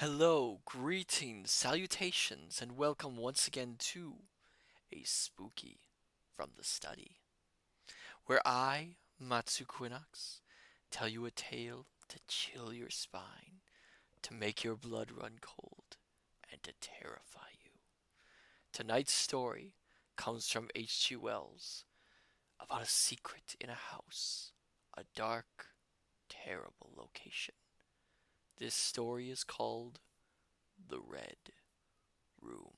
Hello, greetings, salutations, and welcome once again to a spooky from the study, where I, Matsu Quinox, tell you a tale to chill your spine, to make your blood run cold, and to terrify you. Tonight's story comes from H.G. Wells about a secret in a house, a dark, terrible location. This story is called The Red Room.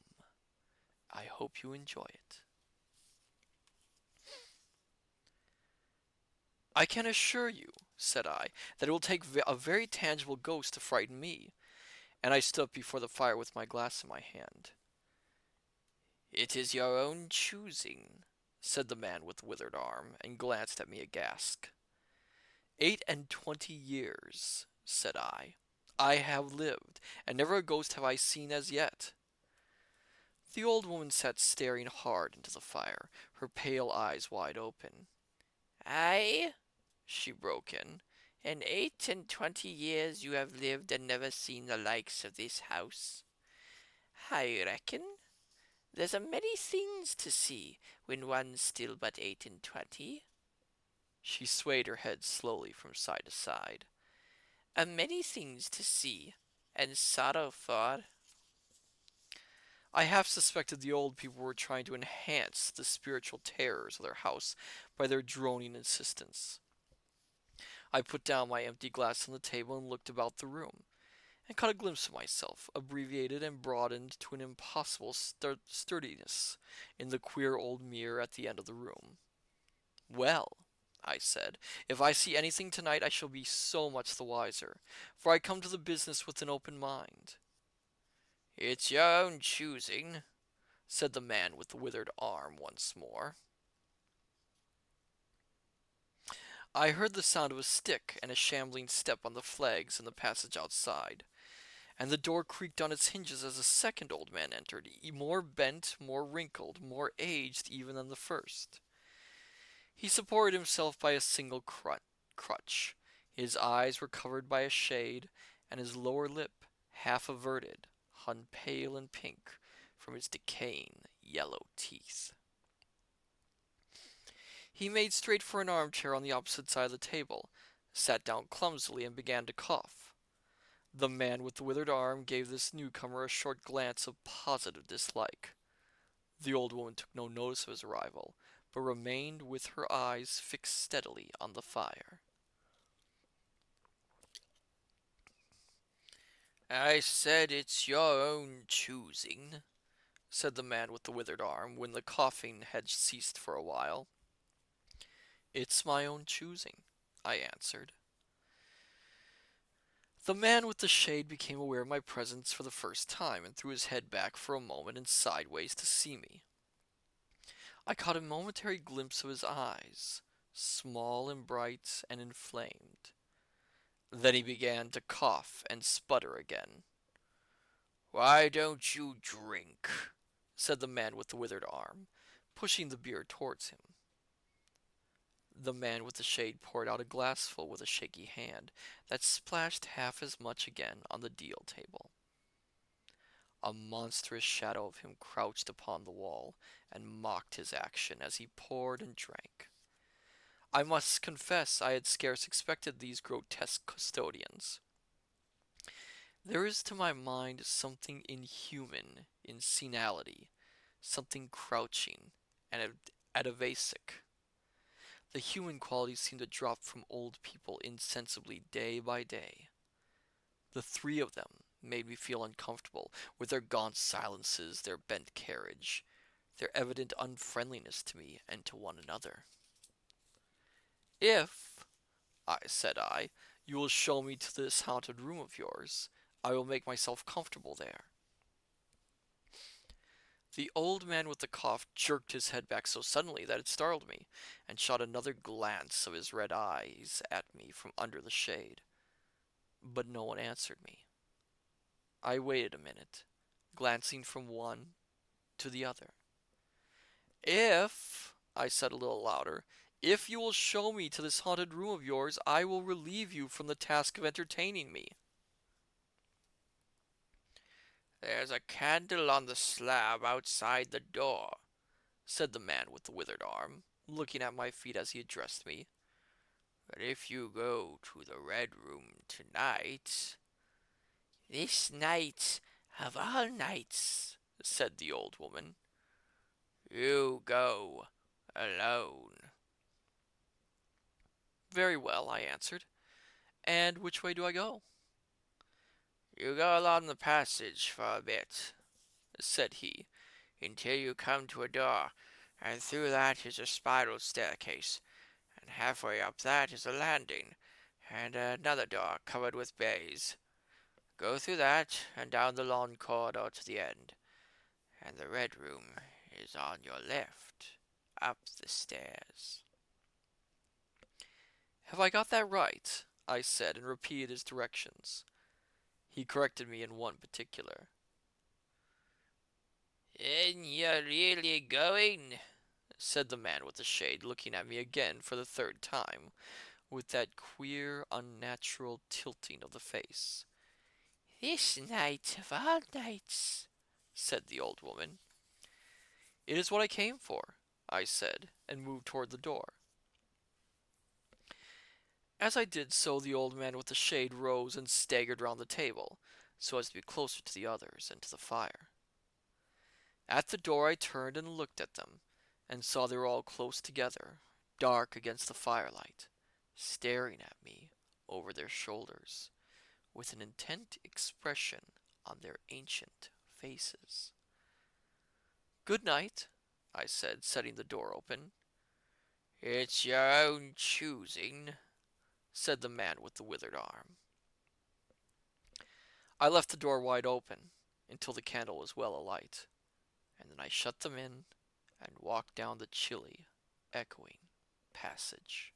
I hope you enjoy it. I can assure you, said I, that it will take a very tangible ghost to frighten me, and I stood up before the fire with my glass in my hand. It is your own choosing, said the man with the withered arm, and glanced at me aghast. 8 and 20 years, said I have lived, and never a ghost have I seen as yet. The old woman sat staring hard into the fire, her pale eyes wide open. Aye, she broke in 8 and 20 years you have lived and never seen the likes of this house. I reckon there's a many things to see when one's still but 8 and 20. She swayed her head slowly from side to side. A many things to see, and sorrow for. I half suspected the old people were trying to enhance the spiritual terrors of their house by their droning insistence. I put down my empty glass on the table and looked about the room, and caught a glimpse of myself, abbreviated and broadened to an impossible sturdiness, in the queer old mirror at the end of the room. Well, I said, if I see anything tonight I shall be so much the wiser, for I come to the business with an open mind. It's your own choosing, said the man with the withered arm once more. I heard the sound of a stick and a shambling step on the flags in the passage outside, and the door creaked on its hinges as a second old man entered, more bent, more wrinkled, more aged even than the first. He supported himself by a single crutch. His eyes were covered by a shade, and his lower lip, half averted, hung pale and pink from his decaying yellow teeth. He made straight for an armchair on the opposite side of the table, sat down clumsily, and began to cough. The man with the withered arm gave this newcomer a short glance of positive dislike. The old woman took no notice of his arrival, but remained with her eyes fixed steadily on the fire. I said it's your own choosing, said the man with the withered arm, when the coughing had ceased for a while. It's my own choosing, I answered. The man with the shade became aware of my presence for the first time, and threw his head back for a moment and sideways to see me. I caught a momentary glimpse of his eyes, small and bright and inflamed. Then he began to cough and sputter again. Why don't you drink? Said the man with the withered arm, pushing the beer towards him. The man with the shade poured out a glassful with a shaky hand that splashed half as much again on the deal table. A monstrous shadow of him crouched upon the wall and mocked his action as he poured and drank. I must confess I had scarce expected these grotesque custodians. There is to my mind something inhuman in senility, something crouching and atavistic. The human qualities seem to drop from old people insensibly day by day. The three of them made me feel uncomfortable, with their gaunt silences, their bent carriage, their evident unfriendliness to me and to one another. If, said I, you will show me to this haunted room of yours, I will make myself comfortable there. The old man with the cough jerked his head back so suddenly that it startled me, and shot another glance of his red eyes at me from under the shade. But no one answered me. I waited a minute, glancing from one to the other. If, I said a little louder, if you will show me to this haunted room of yours, I will relieve you from the task of entertaining me. "There's a candle on the slab outside the door," said the man with the withered arm, looking at my feet as he addressed me. "But if you go to the Red Room tonight—" "This night of all nights," said the old woman, "you go alone." "Very well," I answered. "And which way do I go?" "You go along the passage for a bit," said he, "until you come to a door, and through that is a spiral staircase, and halfway up that is a landing, and another door covered with baize. Go through that, and down the long corridor to the end, and the Red Room is on your left, up the stairs." "Have I got that right?" I said, and repeated his directions. He corrected me in one particular. "And you're really going?" said the man with the shade, looking at me again for the third time, with that queer, unnatural tilting of the face. "This night of all nights," said the old woman. "It is what I came for," I said, and moved toward the door. As I did so, the old man with the shade rose and staggered round the table, so as to be closer to the others and to the fire. At the door I turned and looked at them, and saw they were all close together, dark against the firelight, staring at me over their shoulders, with an intent expression on their ancient faces. "Good night," I said, setting the door open. "It's your own choosing," said the man with the withered arm. I left the door wide open until the candle was well alight, and then I shut them in and walked down the chilly, echoing passage.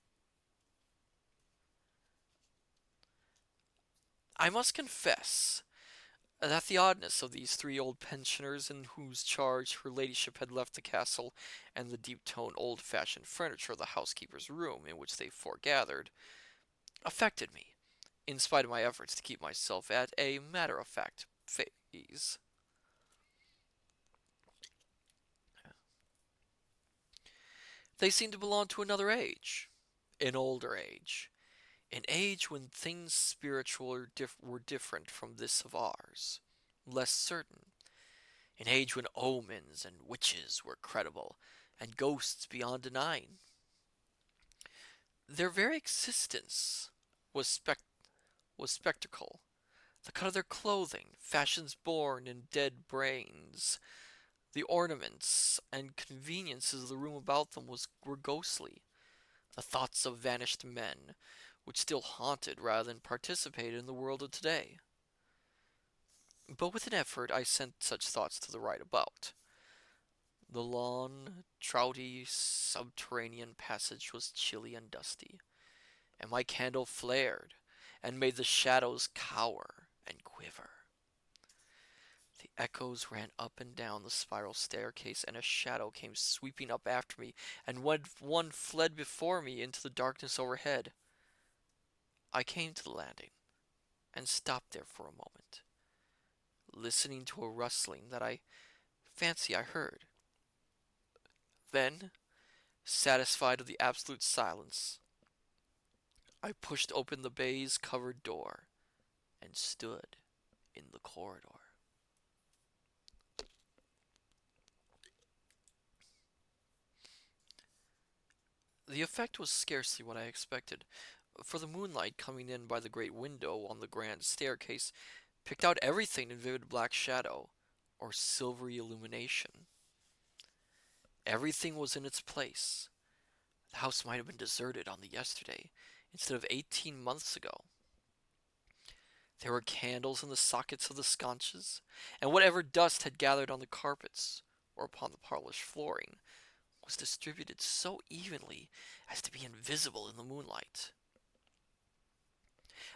I must confess that the oddness of these three old pensioners in whose charge her ladyship had left the castle, and the deep-toned old-fashioned furniture of the housekeeper's room in which they foregathered, affected me, in spite of my efforts to keep myself at a matter-of-fact ease. They seemed to belong to another age, an older age, an age when things spiritual were different from this of ours, less certain, an age when omens and witches were credible, and ghosts beyond denying. Their very existence was spectacle. The cut of their clothing, fashions born in dead brains, the ornaments and conveniences of the room about them were ghostly. The thoughts of vanished men, which still haunted rather than participated in the world of today. But with an effort I sent such thoughts to the right about. The long, trouty, subterranean passage was chilly and dusty, and my candle flared and made the shadows cower and quiver. The echoes ran up and down the spiral staircase, and a shadow came sweeping up after me, and one fled before me into the darkness overhead. I came to the landing, and stopped there for a moment, listening to a rustling that I fancy I heard. Then, satisfied of the absolute silence, I pushed open the baize-covered door and stood in the corridor. The effect was scarcely what I expected, for the moonlight coming in by the great window on the grand staircase picked out everything in vivid black shadow or silvery illumination. Everything was in its place. The house might have been deserted on the yesterday instead of 18 months ago. There were candles in the sockets of the sconces, and whatever dust had gathered on the carpets or upon the polished flooring was distributed so evenly as to be invisible in the moonlight.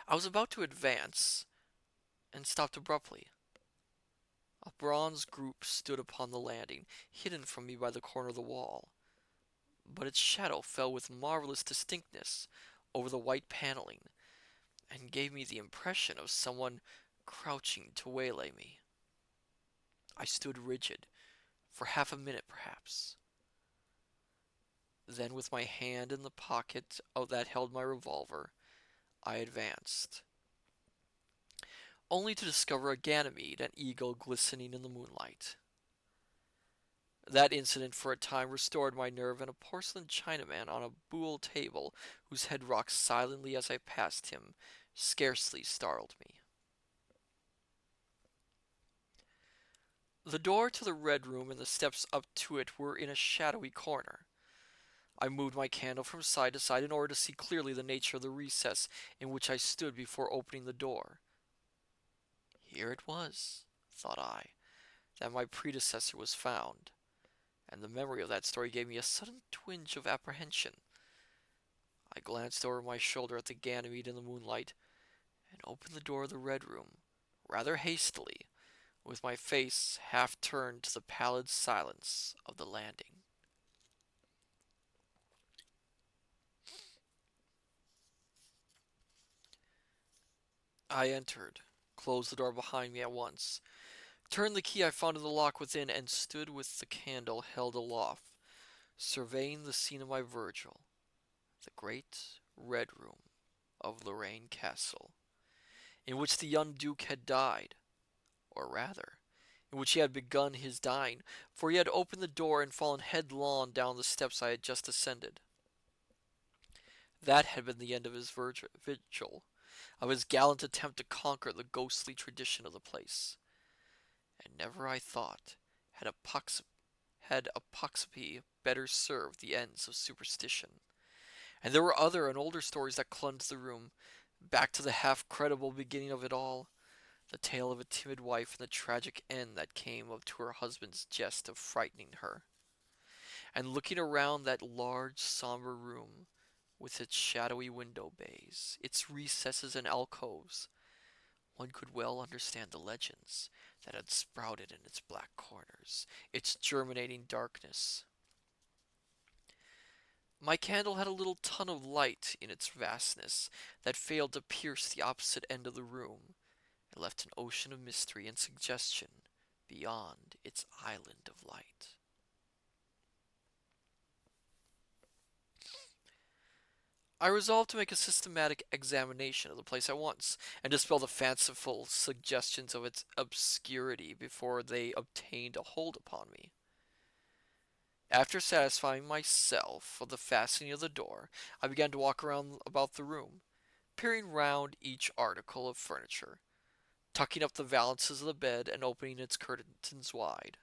I was about to advance and stopped abruptly. A bronze group stood upon the landing, hidden from me by the corner of the wall, but its shadow fell with marvelous distinctness over the white paneling, and gave me the impression of someone crouching to waylay me. I stood rigid, for half a minute perhaps. Then, with my hand in the pocket that held my revolver, I advanced, only to discover a Ganymede and eagle glistening in the moonlight. That incident for a time restored my nerve, and a porcelain Chinaman on a buhl table, whose head rocked silently as I passed him, scarcely startled me. The door to the Red Room and the steps up to it were in a shadowy corner. I moved my candle from side to side in order to see clearly the nature of the recess in which I stood before opening the door. Here it was, thought I, that my predecessor was found, and the memory of that story gave me a sudden twinge of apprehension. I glanced over my shoulder at the Ganymede in the moonlight, and opened the door of the Red Room, rather hastily, with my face half turned to the pallid silence of the landing. I entered, closed the door behind me at once, turned the key I found in the lock within, and stood with the candle held aloft, surveying the scene of my vigil, the great Red Room of Lorraine Castle, in which the young Duke had died, or rather, in which he had begun his dying, for he had opened the door and fallen headlong down the steps I had just ascended. That had been the end of his vigil, of his gallant attempt to conquer the ghostly tradition of the place. And never, I thought, had apoxopy better served the ends of superstition. And there were other and older stories that clung to the room, back to the half-credible beginning of it all, the tale of a timid wife and the tragic end that came to her husband's jest of frightening her. And looking around that large, somber room, with its shadowy window bays, its recesses and alcoves, one could well understand the legends that had sprouted in its black corners, its germinating darkness. My candle had a little tunnel of light in its vastness that failed to pierce the opposite end of the room, and left an ocean of mystery and suggestion beyond its island of light. I resolved to make a systematic examination of the place at once, and dispel the fanciful suggestions of its obscurity before they obtained a hold upon me. After satisfying myself of the fastening of the door, I began to walk about the room, peering round each article of furniture, tucking up the valances of the bed and opening its curtains wide.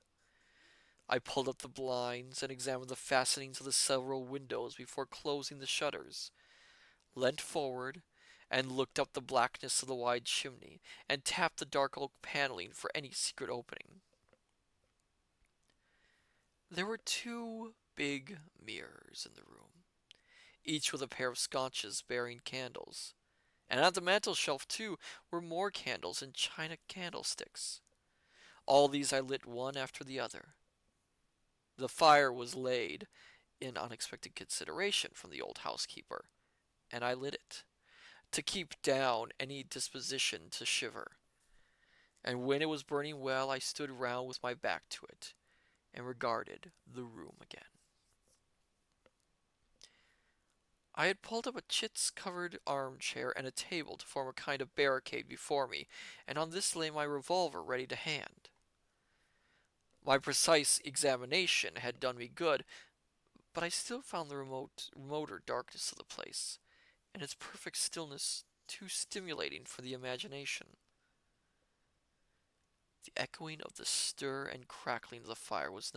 I pulled up the blinds and examined the fastenings of the several windows before closing the shutters, leant forward, and looked up the blackness of the wide chimney, and tapped the dark oak paneling for any secret opening. There were two big mirrors in the room, each with a pair of sconces bearing candles, and at the mantel shelf, too, were more candles in china candlesticks. All these I lit one after the other. The fire was laid in unexpected consideration from the old housekeeper, and I lit it, to keep down any disposition to shiver. And when it was burning well, I stood round with my back to it, and regarded the room again. I had pulled up a chintz-covered armchair and a table to form a kind of barricade before me, and on this lay my revolver ready to hand. My precise examination had done me good, but I still found the remoter darkness of the place, and its perfect stillness, too stimulating for the imagination. The echoing of the stir and crackling of the fire was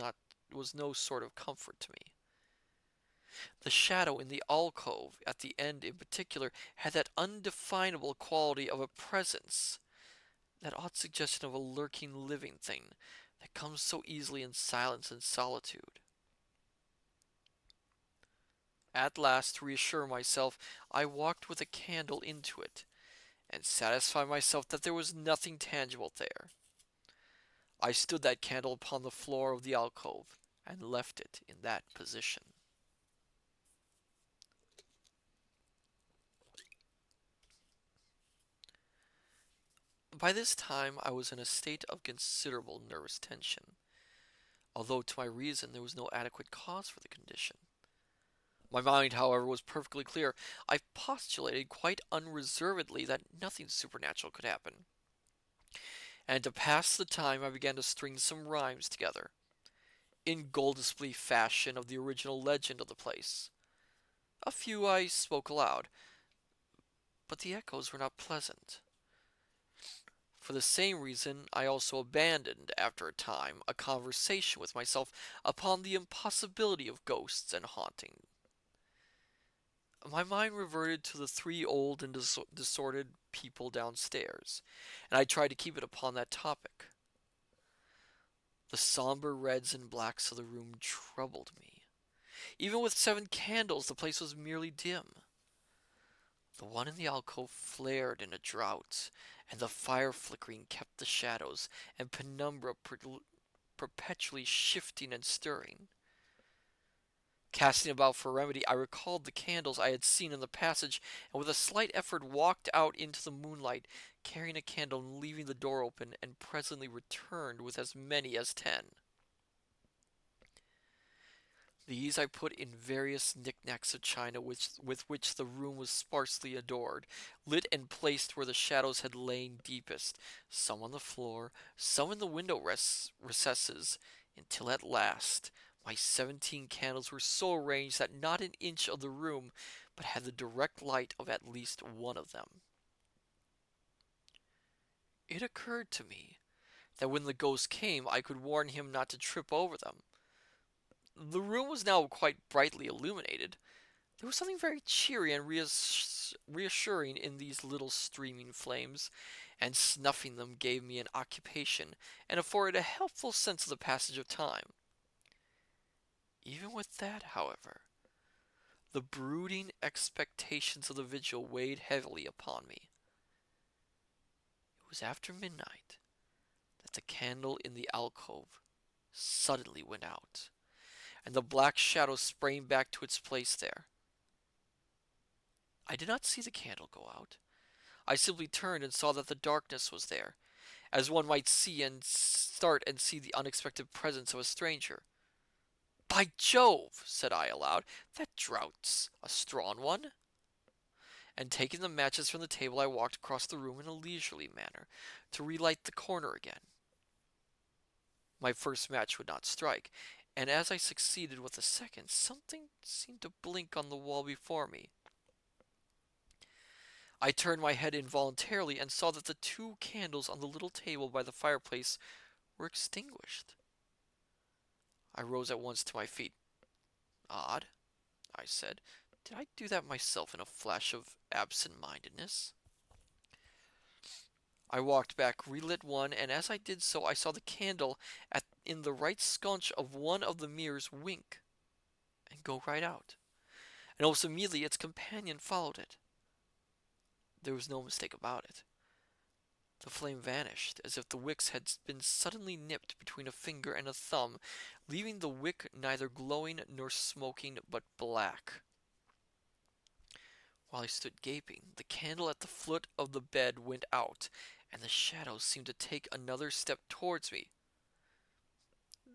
no sort of comfort to me. The shadow in the alcove at the end in particular had that undefinable quality of a presence, that odd suggestion of a lurking living thing that comes so easily in silence and solitude. At last, to reassure myself, I walked with a candle into it, and satisfied myself that there was nothing tangible there. I stood that candle upon the floor of the alcove, and left it in that position. By this time, I was in a state of considerable nervous tension, although to my reason there was no adequate cause for the condition. My mind, however, was perfectly clear. I postulated quite unreservedly that nothing supernatural could happen, and to pass the time I began to string some rhymes together, in Goldespley fashion of the original legend of the place. A few I spoke aloud, but the echoes were not pleasant. For the same reason, I also abandoned, after a time, a conversation with myself upon the impossibility of ghosts and haunting. My mind reverted to the three old and disordered people downstairs, and I tried to keep it upon that topic. The somber reds and blacks of the room troubled me. Even with 7 candles, the place was merely dim. The one in the alcove flared in a draught, and the fire flickering kept the shadows and penumbra perpetually shifting and stirring. Casting about for remedy, I recalled the candles I had seen in the passage, and with a slight effort walked out into the moonlight, carrying a candle and leaving the door open, and presently returned with as many as 10. These I put in various knickknacks of china with which the room was sparsely adorned, lit and placed where the shadows had lain deepest, some on the floor, some in the window recesses, until at last my 17 candles were so arranged that not an inch of the room but had the direct light of at least one of them. It occurred to me that when the ghost came I could warn him not to trip over them. The room was now quite brightly illuminated. There was something very cheery and reassuring in these little streaming flames, and snuffing them gave me an occupation and afforded a helpful sense of the passage of time. Even with that, however, the brooding expectations of the vigil weighed heavily upon me. It was after midnight that the candle in the alcove suddenly went out, and the black shadow sprang back to its place there. I did not see the candle go out. I simply turned and saw that the darkness was there, as one might see and start and see the unexpected presence of a stranger. "By Jove!" said I aloud, "that drought's a strong one." And taking the matches from the table, I walked across the room in a leisurely manner to relight the corner again. My first match would not strike, and as I succeeded with the second, something seemed to blink on the wall before me. I turned my head involuntarily and saw that the 2 candles on the little table by the fireplace were extinguished. I rose at once to my feet. "Odd," I said. "Did I do that myself in a flash of absent-mindedness?" I walked back, relit one, and as I did so I saw the candle in the right sconce of one of the mirrors wink and go right out, and almost immediately its companion followed it. There was no mistake about it. The flame vanished, as if the wicks had been suddenly nipped between a finger and a thumb, leaving the wick neither glowing nor smoking, but black. While I stood gaping, the candle at the foot of the bed went out, and the shadow seemed to take another step towards me.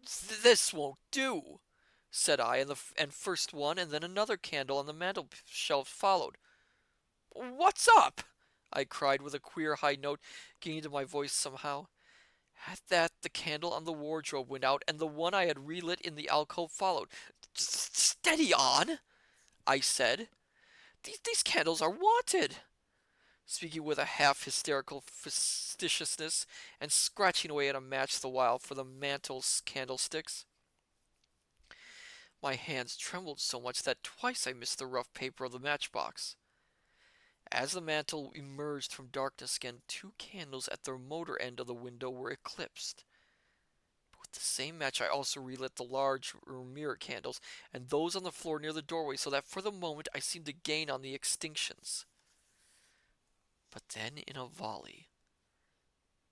"This won't do," said I, and first one and then another candle on the mantel shelf followed. "What's up?" I cried with a queer high note getting into my voice somehow. At that the candle on the wardrobe went out, and the one I had relit in the alcove followed. "Steady on," I said. These candles are wanted," speaking with a half hysterical facetiousness, and scratching away at a match the while for the mantel candlesticks. My hands trembled so much that twice I missed the rough paper of the matchbox. As the mantel emerged from darkness again, 2 candles at the remoter end of the window were eclipsed. But with the same match I also relit the large mirror candles, and those on the floor near the doorway, so that for the moment I seemed to gain on the extinctions. But then in a volley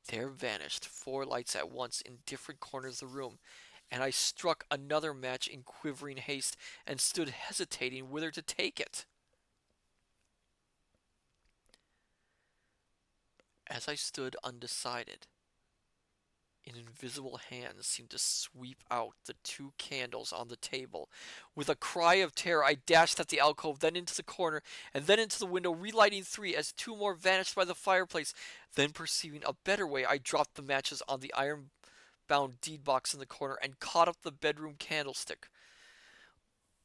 there vanished 4 lights at once in different corners of the room, and I struck another match in quivering haste, and stood hesitating whither to take it. As I stood undecided, an invisible hand seemed to sweep out the two candles on the table. With a cry of terror, I dashed at the alcove, then into the corner, and then into the window, relighting three as two more vanished by the fireplace. Then, perceiving a better way, I dropped the matches on the iron bound deed box in the corner and caught up the bedroom candlestick.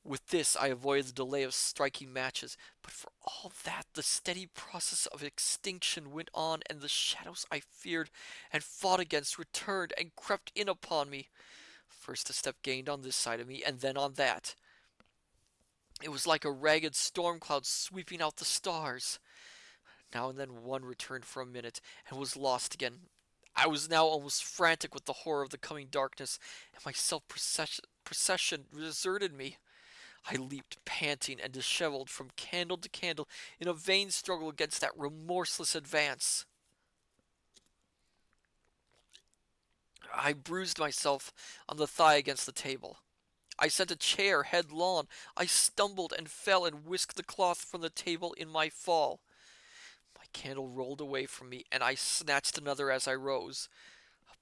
With this, I avoided the delay of striking matches, but for all that, the steady process of extinction went on, and the shadows I feared and fought against returned and crept in upon me. First a step gained on this side of me, and then on that. It was like a ragged storm cloud sweeping out the stars. Now and then one returned for a minute and was lost again. I was now almost frantic with the horror of the coming darkness, and my self-possession deserted me. I leaped panting and disheveled from candle to candle in a vain struggle against that remorseless advance. I bruised myself on the thigh against the table. I sent a chair headlong. I stumbled and fell and whisked the cloth from the table in my fall. My candle rolled away from me, and I snatched another as I rose.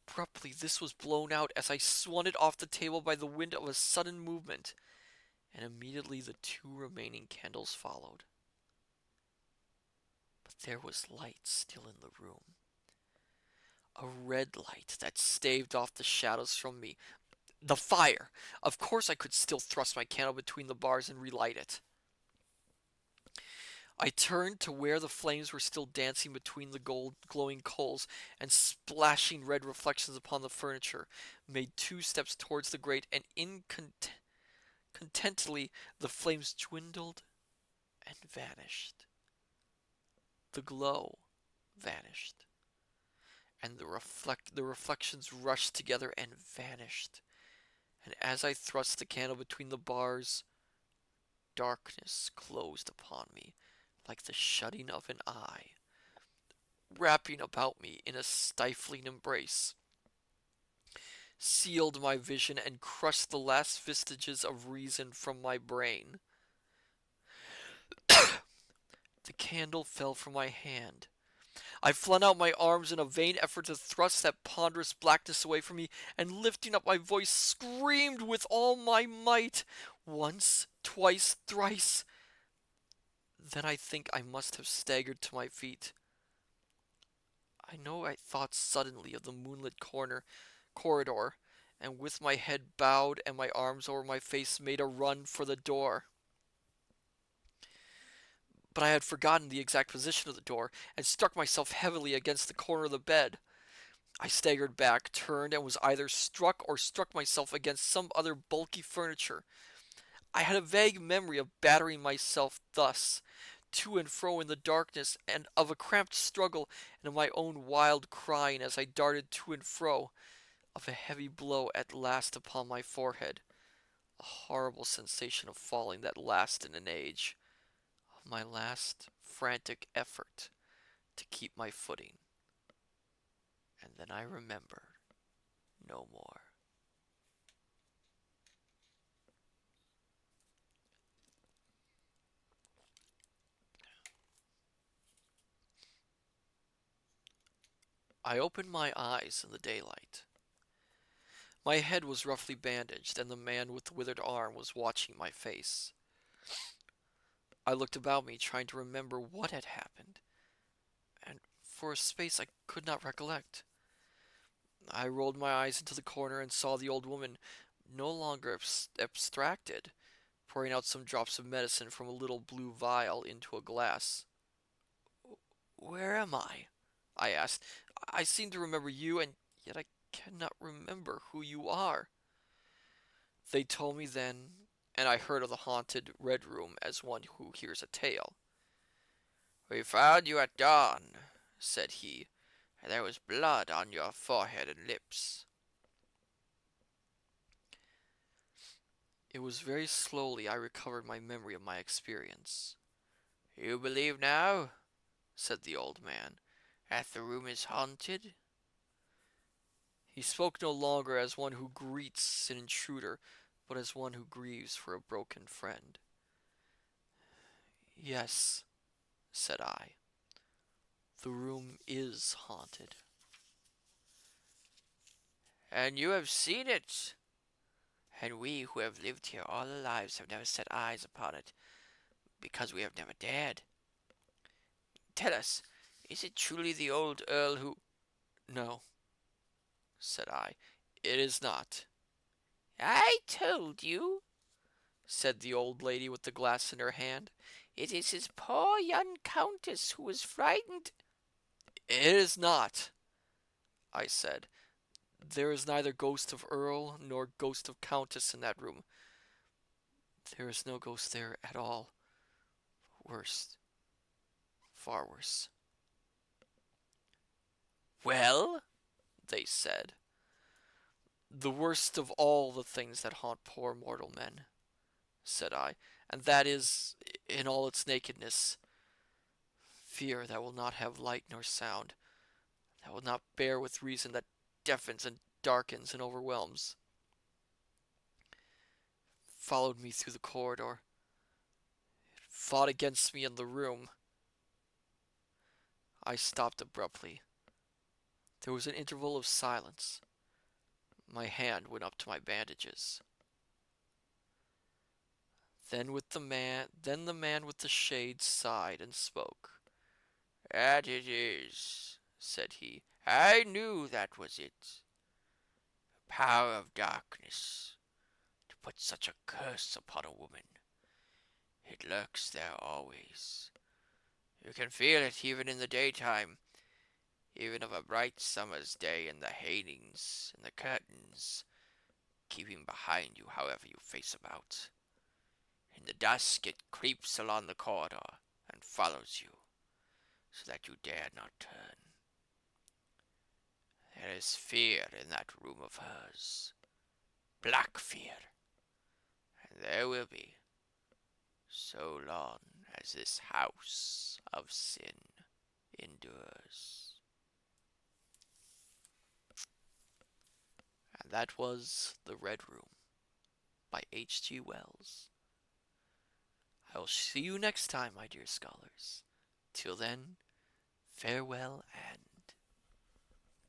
Abruptly, this was blown out as I swung it off the table by the wind of a sudden movement, and immediately the two remaining candles followed. But there was light still in the room. A red light that staved off the shadows from me. The fire! Of course I could still thrust my candle between the bars and relight it. I turned to where the flames were still dancing between the gold glowing coals and splashing red reflections upon the furniture, made 2 steps towards the grate, and incontently the flames dwindled and vanished. The glow vanished, and the reflections rushed together and vanished. And as I thrust the candle between the bars, darkness closed upon me like the shutting of an eye, wrapping about me in a stifling embrace, sealed my vision and crushed the last vestiges of reason from my brain. The candle fell from my hand. I flung out my arms in a vain effort to thrust that ponderous blackness away from me, and lifting up my voice, screamed with all my might, once, twice, thrice. Then I think I must have staggered to my feet. I know I thought suddenly of the moonlit corridor, and with my head bowed and my arms over my face made a run for the door. But I had forgotten the exact position of the door, and struck myself heavily against the corner of the bed. I staggered back, turned, and was either struck or struck myself against some other bulky furniture. I had a vague memory of battering myself thus, to and fro in the darkness, and of a cramped struggle, and of my own wild crying as I darted to and fro, of a heavy blow at last upon my forehead, a horrible sensation of falling that lasted an age, of my last frantic effort to keep my footing. And then I remembered no more. I opened my eyes in the daylight. My head was roughly bandaged, and the man with the withered arm was watching my face. I looked about me, trying to remember what had happened, and for a space I could not recollect. I rolled my eyes into the corner and saw the old woman, no longer abstracted, pouring out some drops of medicine from a little blue vial into a glass. "Where am I?" I asked. "I seem to remember you, and yet I cannot remember who you are." They told me then, and I heard of the haunted Red Room as one who hears a tale. "We found you at dawn," said he, "and there was blood on your forehead and lips." It was very slowly I recovered my memory of my experience. "You believe now," said the old man, "that the room is haunted?" He spoke no longer as one who greets an intruder, but as one who grieves for a broken friend. "Yes," said I. The room is haunted. And you have seen it, and we who have lived here all our lives have never set eyes upon it, because we have never dared. Tell us, is it truly the old Earl who... No, said I, it is not. I told you, Said the old lady with the glass in her hand. it is his poor young countess who was frightened. It is not, I said. There is neither ghost of Earl nor ghost of Countess in that room. There is no ghost there at all. Worse. Far worse. Well, They said. The worst of all the things that haunt poor mortal men, said I, and that is, in all its nakedness, fear that will not have light nor sound, that will not bear with reason, that deafens and darkens and overwhelms. Followed me through the corridor, fought against me in the room. I stopped abruptly. There was an interval of silence. My hand went up to my bandages. Then the man with the shade sighed and spoke. that it is, said he. I knew that was it. The power of darkness, to put such a curse upon a woman. It lurks there always. You can feel it even in the daytime, even of a bright summer's day, in the hangings and the curtains, keeping behind you however you face about. In the dusk it creeps along the corridor and follows you, so that you dare not turn. There is fear in that room of hers, black fear, and there will be, so long as this house of sin endures. And that was The Red Room by H.G. Wells. I will see you next time, my dear scholars. Till then, farewell and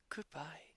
goodbye.